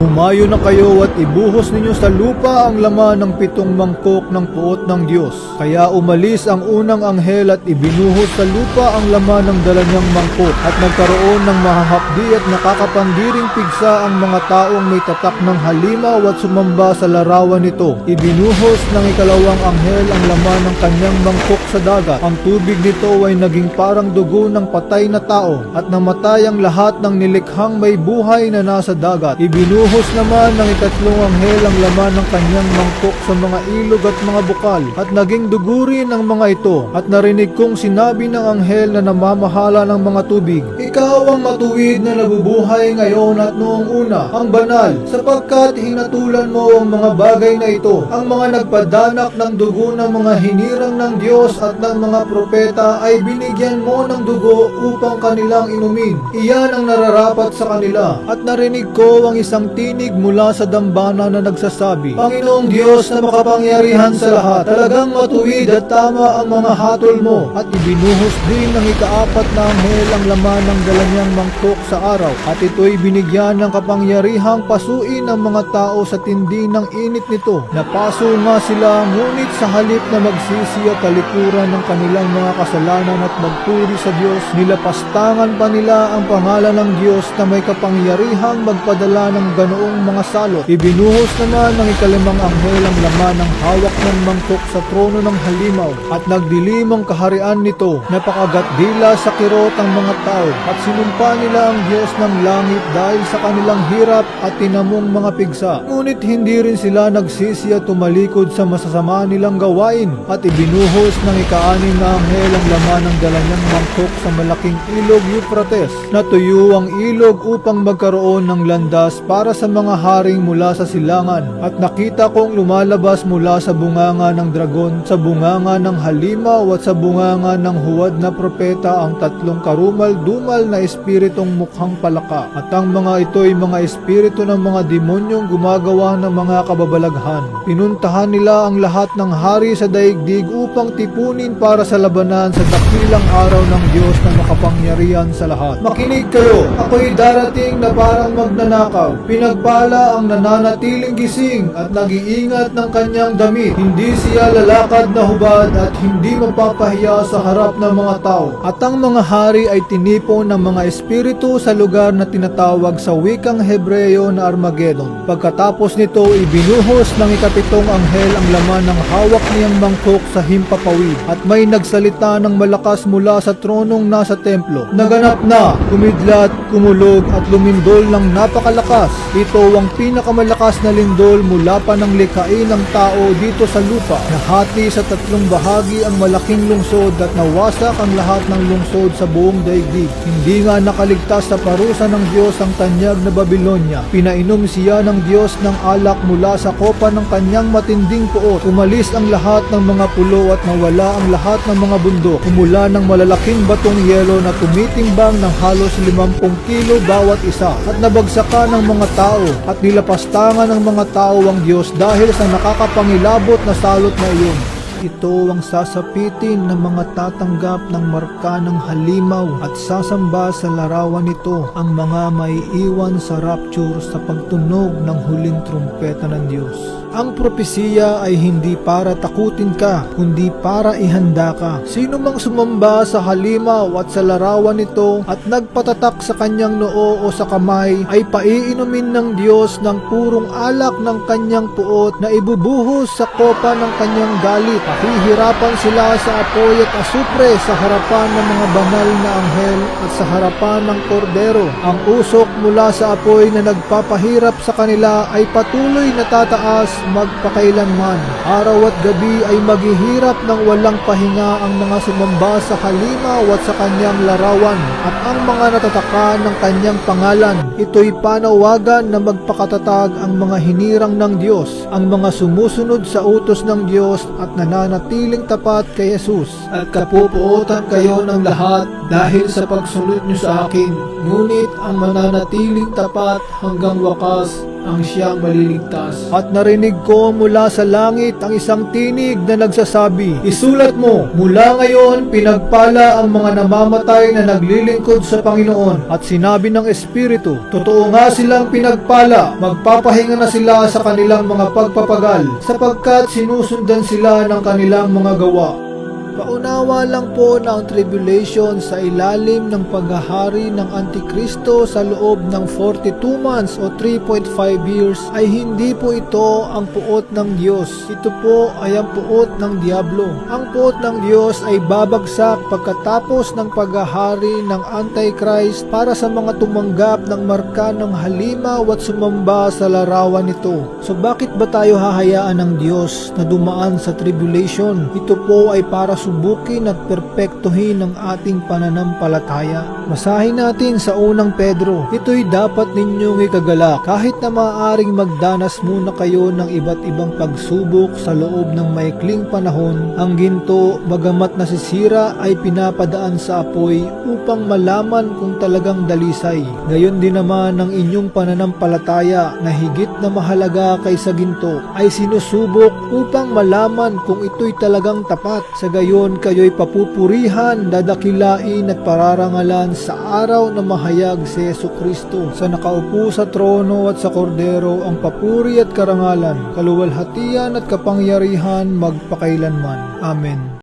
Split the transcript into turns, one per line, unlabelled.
Humayo na kayo at ibuhos ninyo sa lupa ang laman ng 7 mangkok ng puot ng Diyos. Kaya umalis ang unang anghel at ibinuhos sa lupa ang laman ng dala niyang mangkok, at nagkaroon ng mahahapdi at nakakapandiring pigsa ang mga taong may tatak ng halimaw at sumamba sa larawan nito. Ibinuhos ng ikalawang anghel ang laman ng kanyang mangkok sa dagat. Ang tubig nito ay naging parang dugo ng patay na tao, at namatay ang lahat ng nilikhang may buhay na nasa dagat. Ibinuhos naman ng ikatlong anghel ang laman ng kanyang mangkok sa mga ilog at mga bukal, at naging dugo rin ang mga ito. At narinig kong sinabi ng anghel na namamahala ng mga tubig, "Ikaw ang matuwid na nabubuhay ngayon at noong una, ang banal, sapagkat hinatulan mo ang mga bagay na ito. Ang mga nagpadanak ng dugo ng mga hinirang ng Diyos at ng mga propeta ay binigyan mo ng dugo upang kanilang inumin. Iyan ang nararapat sa kanila." At narinig ko ang isang tinig mula sa dambana na nagsasabi, "Panginoong Diyos na makapangyarihan sa lahat, talagang matuwid at tama ang mga hatol mo." At ibinuhos din ng ikaapat na anghel ang laman ng dala niyang mangkok sa araw, at ito'y binigyan ng kapangyarihang pasuin ang mga tao sa tindi ng init nito. Napaso nga sila, ngunit sa halip na magsisi at talikuran ng kanilang mga kasalanan at magpuri sa Diyos, nilapastangan pa nila ang pangalan ng Diyos na may kapangyarihang magpadala ng ganoong mga salot. Ibinuhos naman ng ikalimang anghel ang laman ng hawak ng mangkok sa trono ng halimaw, at nagdilim ang kaharian nito. Napakagatdila sa kirot ang mga tao, at sinumpa nila ang Diyos ng langit dahil sa kanilang hirap at tinamong mga pigsa. Ngunit hindi rin sila nagsisi at tumalikod sa masasama nilang gawain. At ibinuhos ng ika-6 na anghel ang laman ng dala niyang mangkok sa malaking ilog Euphrates. Natuyo ang ilog upang magkaroon ng landas para sa mga haring mula sa silangan. At nakita kong lumalabas mula sa bunganga ng dragon, sa bunganga ng halimaw at sa bunganga ng huwad na propeta ang 3 karumal-dumal na espiritong mukhang palaka. At ang mga ito'y mga espiritu ng mga demonyong gumagawa ng mga kababalaghan. Pinuntahan nila ang lahat ng hari sa daigdig upang tipunin para sa labanan sa dakilang araw ng Diyos na makapangyarihan sa lahat. Makinig kayo, ako'y darating na parang magnanakaw. Pinagpala ang nananatiling gising at nag-iingat ng kanyang damit. Hindi siya lalakad na hubad at hindi mapapahiya sa harap ng mga tao. At ang mga hari ay tinipon ng mga espiritu sa lugar na tinatawag sa wikang Hebreo na Armageddon. Pagkatapos nito, ibinuhos ng ikapitong anghel ang laman ng hawak niyang mangkok sa himpapawid, at may nagsalita ng malakas mula sa tronong nasa templo. "Naganap na, kumidlat, kumulog at lumindol ng napakalakas. Ito ang pinakamalakas na lindol mula pa ng likhain ng tao dito sa lupa. Nahati sa 3 bahagi ang malaking lungsod at nawasak ang lahat ng lungsod sa buong daigdig. Hindi nga nakaligtas sa parusa ng Diyos ang tanyag na Babilonya. Pinainom siya ng Diyos ng alak mula sa kopa ng kanyang matinding puot. Umalis ang lahat ng mga pulo at nawala ang lahat ng mga bundok. Umula ng malalaking batong yelo na tumitimbang ng halos 50 kilo bawat isa, at nabagsakan ng mga tao at nilapastangan ng mga tao ang Diyos dahil sa nakakapangilabot na salot na iyon. Ito ang sasapitin ng mga tatanggap ng marka ng halimaw at sasamba sa larawan nito, ang mga maiiwan sa rapture sa pagtunog ng huling trumpeta ng Diyos. Ang propesiya ay hindi para takutin ka, kundi para ihanda ka. Sino mang sumamba sa halimaw at sa larawan nito at nagpatatak sa kanyang noo o sa kamay, ay paiinumin ng Diyos ng purong alak ng kanyang puot na ibubuhos sa kopa ng kanyang galit. Hihirapan sila sa apoy at asupre sa harapan ng mga banal na anghel at sa harapan ng kordero. Ang usok mula sa apoy na nagpapahirap sa kanila ay patuloy na tataas magpakailanman. Araw at gabi ay maghihirap ng walang pahinga ang mga sumamba sa halimaw at sa kanyang larawan, at ang mga natatakan ng kanyang pangalan. Ito'y panawagan na magpakatatag ang mga hinirang ng Diyos, ang mga sumusunod sa utos ng Diyos at nananatiling tapat kay Jesus. At kapupuotan kayo ng lahat dahil sa pagsunod niyo sa akin, ngunit ang mananatiling tapat hanggang wakas ang siyang maliligtas. At narinig ko mula sa langit ang isang tinig na nagsasabi, isulat mo, mula ngayon pinagpala ang mga namamatay na naglilingkod sa Panginoon. At sinabi ng Espiritu, totoo nga silang pinagpala, magpapahinga na sila sa kanilang mga pagpapagal, sapagkat sinusundan sila ng kanilang mga gawa. Paunawa lang po na ang tribulation sa ilalim ng paghahari ng Antikristo sa loob ng 42 months o 3.5 years ay hindi po ito ang puot ng Diyos. Ito po ay ang puot ng Diablo. Ang puot ng Diyos ay babagsak pagkatapos ng paghahari ng Antichrist para sa mga tumanggap ng marka ng halimaw at sumamba sa larawan nito. So bakit ba tayo hahayaan ng Diyos na dumaan sa tribulation? Ito po ay para subukin at perpektuhin ang ating pananampalataya. Basahin natin sa unang Pedro. Ito'y dapat ninyong ikagalak kahit na maaaring magdanas muna kayo ng iba't ibang pagsubok sa loob ng maikling panahon. Ang ginto, bagamat nasisira, ay pinapadaan sa apoy upang malaman kung talagang dalisay. Gayon din naman ang inyong pananampalataya na higit na mahalaga kaysa ginto ay sinusubok upang malaman kung ito'y talagang tapat. Sa gayon kayo'y papupurihan, dadakilain at pararangalan sa araw na mahayag si Jesucristo. Sa nakaupo sa trono at sa kordero ang papuri at karangalan, kaluwalhatian at kapangyarihan magpakailanman. Amen.